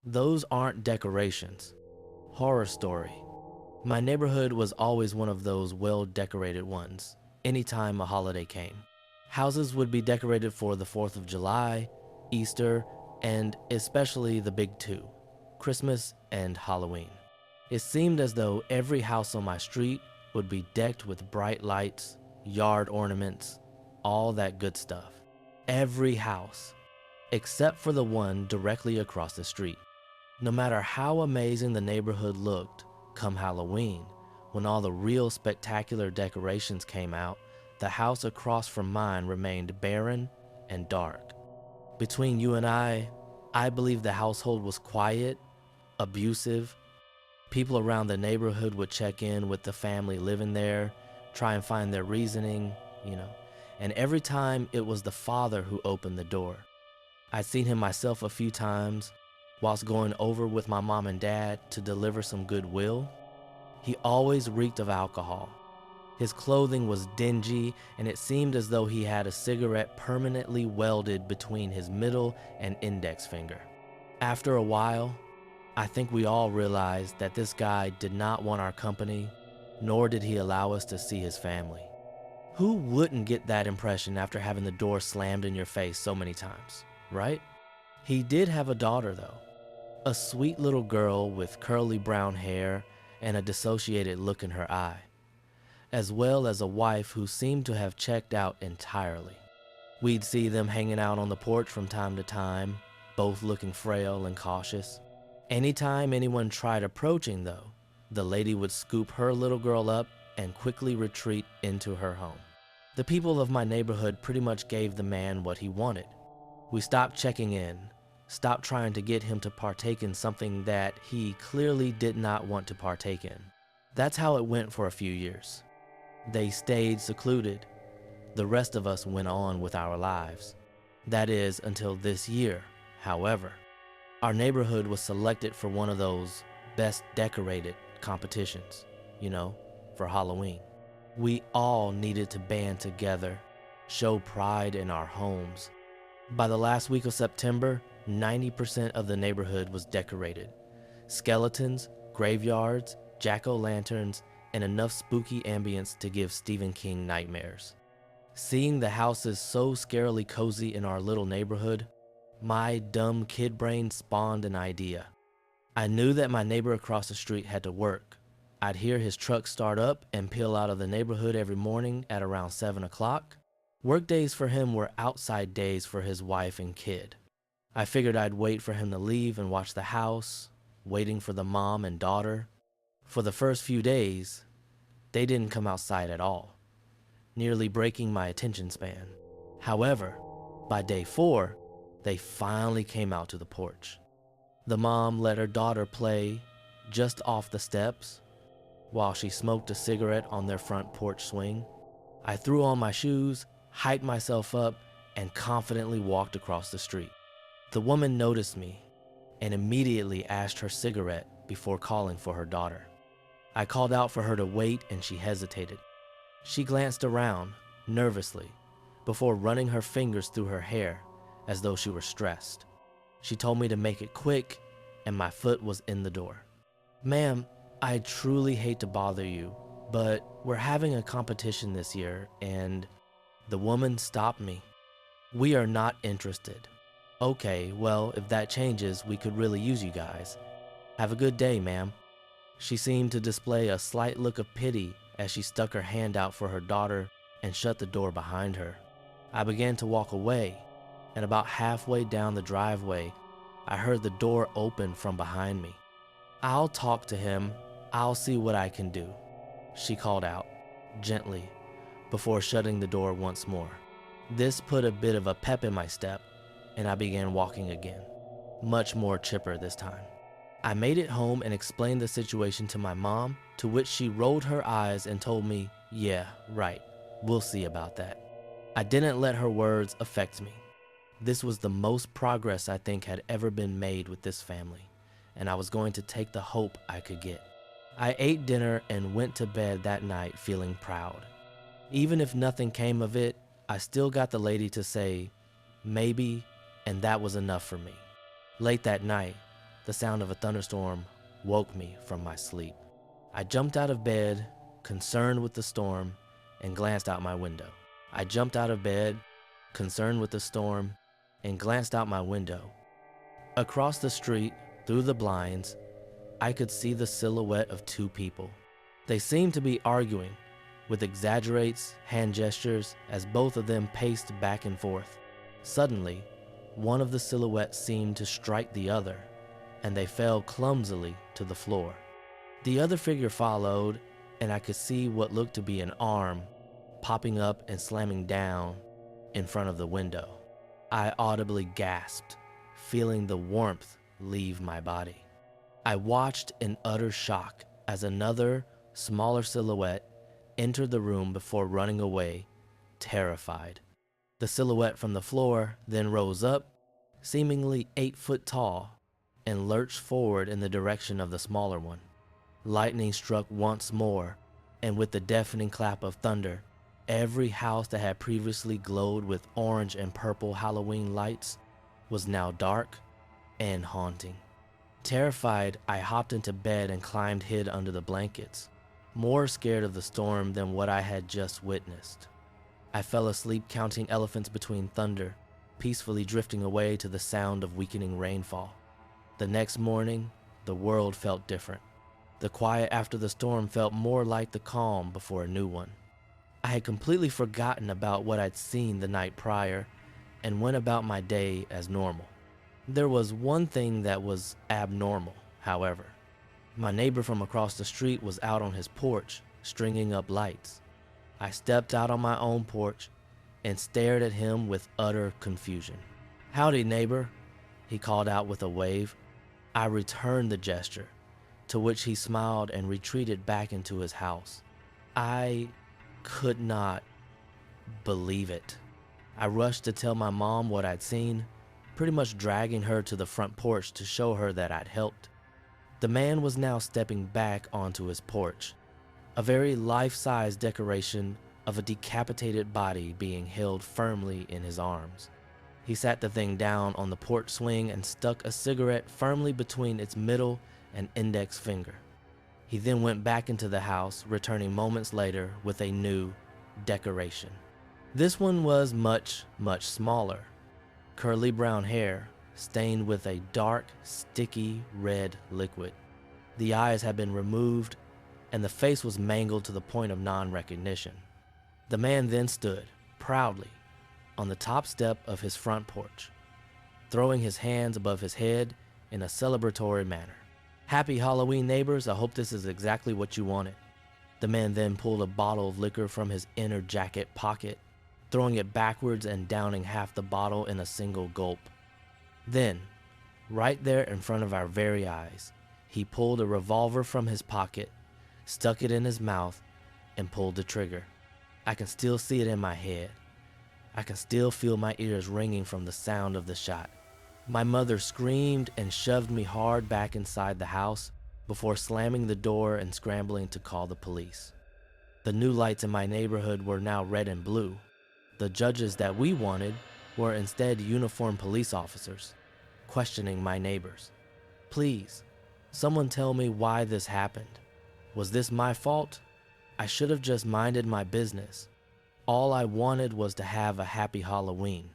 Those aren't decorations. Horror story. My neighborhood was always one of those well-decorated ones, anytime a holiday came. Houses would be decorated for the 4th of July, Easter, and especially the big two, Christmas and Halloween. It seemed as though every house on my street would be decked with bright lights, yard ornaments, all that good stuff. Every house, except for the one directly across the street. No matter how amazing the neighborhood looked, come Halloween, when all the real spectacular decorations came out, the house across from mine remained barren and dark. Between you and I believe the household was quiet, abusive. People around the neighborhood would check in with the family living there, try and find their reasoning, and every time it was the father who opened the door. I'd seen him myself a few times whilst going over with my mom and dad to deliver some goodwill. He always reeked of alcohol. His clothing was dingy, and it seemed as though he had a cigarette permanently welded between his middle and index finger. After a while, I think we all realized that this guy did not want our company, nor did he allow us to see his family. Who wouldn't get that impression after having the door slammed in your face so many times, right? He did have a daughter though, a sweet little girl with curly brown hair and a dissociated look in her eye, as well as a wife who seemed to have checked out entirely. We'd see them hanging out on the porch from time to time, both looking frail and cautious. Anytime anyone tried approaching though, the lady would scoop her little girl up and quickly retreat into her home. The people of my neighborhood pretty much gave the man what he wanted. We stopped checking in, stopped trying to get him to partake in something that he clearly did not want to partake in. That's how it went for a few years. They stayed secluded. The rest of us went on with our lives. That is, until this year, however. Our neighborhood was selected for one of those best decorated competitions, for Halloween. We all needed to band together, show pride in our homes. By the last week of September, 90% of the neighborhood was decorated. Skeletons, graveyards, jack-o'-lanterns, and enough spooky ambience to give Stephen King nightmares. Seeing the houses so scarily cozy in our little neighborhood, my dumb kid brain spawned an idea. I knew that my neighbor across the street had to work. I'd hear his truck start up and peel out of the neighborhood every morning at around 7 o'clock. Work days for him were outside days for his wife and kid. I figured I'd wait for him to leave and watch the house, waiting for the mom and daughter. For the first few days, they didn't come outside at all, nearly breaking my attention span. However, by day 4, they finally came out to the porch. The mom let her daughter play just off the steps while she smoked a cigarette on their front porch swing. I threw on my shoes, hyped myself up, and confidently walked across the street. The woman noticed me and immediately asked her cigarette before calling for her daughter. I called out for her to wait and she hesitated. She glanced around nervously before running her fingers through her hair as though she were stressed. She told me to make it quick and my foot was in the door. "Ma'am, I truly hate to bother you, but we're having a competition this year and..." The woman stopped me. "We are not interested." "Okay, well, if that changes, we could really use you guys. Have a good day, ma'am." She seemed to display a slight look of pity as she stuck her hand out for her daughter and shut the door behind her. I began to walk away, and about halfway down the driveway, I heard the door open from behind me. "I'll talk to him. I'll see what I can do," she called out, gently, before shutting the door once more. This put a bit of a pep in my step, and I began walking again, much more chipper this time. I made it home and explained the situation to my mom, to which she rolled her eyes and told me, "Yeah, right, we'll see about that." I didn't let her words affect me. This was the most progress I think had ever been made with this family, and I was going to take the hope I could get. I ate dinner and went to bed that night feeling proud. Even if nothing came of it, I still got the lady to say, maybe, and that was enough for me. Late that night, The sound of a thunderstorm woke me from my sleep. I jumped out of bed, concerned with the storm, and glanced out my window. I jumped out of bed, concerned with the storm, and glanced out my window. Across the street, through the blinds, I could see the silhouette of two people. They seemed to be arguing, with exaggerates, hand gestures, as both of them paced back and forth. Suddenly, one of the silhouettes seemed to strike the other, and they fell clumsily to the floor. The other figure followed, and I could see what looked to be an arm popping up and slamming down in front of the window. I audibly gasped, feeling the warmth leave my body. I watched in utter shock as another, smaller silhouette entered the room before running away, terrified. The silhouette from the floor then rose up, seemingly 8 foot tall, and lurched forward in the direction of the smaller one. Lightning struck once more, and with the deafening clap of thunder, every house that had previously glowed with orange and purple Halloween lights was now dark and haunting. Terrified, I hopped into bed and climbed hid under the blankets, more scared of the storm than what I had just witnessed. I fell asleep counting elephants between thunder, peacefully drifting away to the sound of weakening rainfall. The next morning, the world felt different. The quiet after the storm felt more like the calm before a new one. I had completely forgotten about what I'd seen the night prior and went about my day as normal. There was one thing that was abnormal, however. My neighbor from across the street was out on his porch, stringing up lights. I stepped out on my own porch and stared at him with utter confusion. "Howdy, neighbor," he called out with a wave. I returned the gesture, to which he smiled and retreated back into his house. I could not believe it. I rushed to tell my mom what I'd seen, pretty much dragging her to the front porch to show her that I'd helped. The man was now stepping back onto his porch, a very life-size decoration of a decapitated body being held firmly in his arms. He sat the thing down on the porch swing and stuck a cigarette firmly between its middle and index finger. He then went back into the house, returning moments later with a new decoration. This one was much, much smaller. Curly brown hair, stained with a dark, sticky red liquid. The eyes had been removed, and the face was mangled to the point of non-recognition. The man then stood, proudly, on the top step of his front porch, throwing his hands above his head in a celebratory manner. "Happy Halloween, neighbors. I hope this is exactly what you wanted." The man then pulled a bottle of liquor from his inner jacket pocket, throwing it backwards and downing half the bottle in a single gulp. Then, right there in front of our very eyes, he pulled a revolver from his pocket, stuck it in his mouth, and pulled the trigger. I can still see it in my head. I can still feel my ears ringing from the sound of the shot. My mother screamed and shoved me hard back inside the house before slamming the door and scrambling to call the police. The new lights in my neighborhood were now red and blue. The judges that we wanted were instead uniformed police officers, questioning my neighbors. "Please, someone tell me why this happened. Was this my fault? I should have just minded my business. All I wanted was to have a happy Halloween."